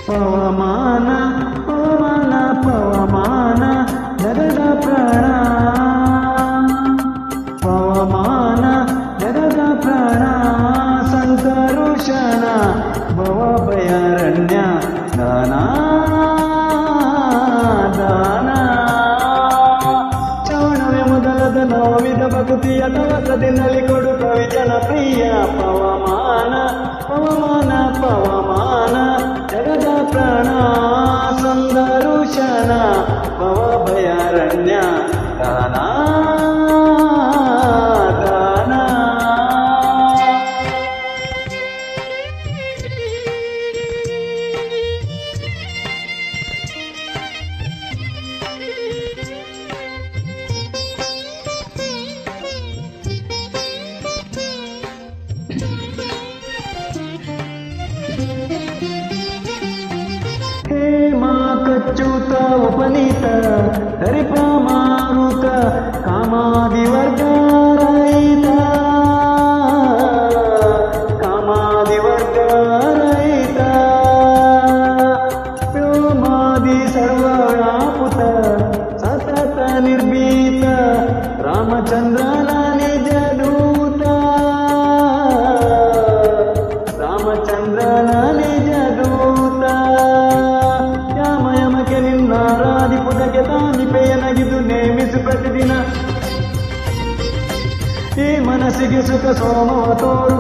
ಪವಮಾನ ಪವಮಾನ ಪವಮಾನ ಜಗದ ಪ್ರಾಣ ಪವಮಾನ ಜಗದ ಪ್ರಾಣ ಸಂಕರುಷಣ ಭವಭಯಾರಣ್ಯ ದಾನ ದಾನ ಶ್ರವಣವೇ ಮೊದಲದ ನವವಿಧ ಭಕ್ತಿಯ ತವಕದಿನಲ್ಲಿ ಕೊಡು ಕವಿ ಜನಪ್ರಿಯ ಪವಮಾನ ಪವಮಾನ ಪವಮಾನ ಜಗದ ಪ್ರಾಣ ಸಂದರುಷಣ ಭವಭಯಾರಣ್ಯ ದಾನ ದಾನ ಕಚ್ಚೂತ ಉಪನೀತ ಹರಿಪ ಮಾರುತ ಕಾಮಾದಿವರ್ಗ ರಹಿತ ಕಾಮಾದಿವರ್ಗ ರಹಿತ ವ್ಯೋಮಾದಿ ಸರ್ವವ್ಯಾಪುತ ಸತತ ನಿರ್ಭೀತ ರಾಮಚಂದ್ರನ ನಿಜ ದೂತ ರಾಮಚಂದ್ರನ ನಿಜ ದೂತ ನಿನ್ನಾರಾಧಿಪುದಕ್ಕೆ ತಾನಿಪೆಯನಾಗಿದ್ದು ನೇಮಿಸು ಪ್ರತಿದಿನ ಈ ಮನಸ್ಸಿಗೆ ಸುಖ ಸೋಮವ ತೋರು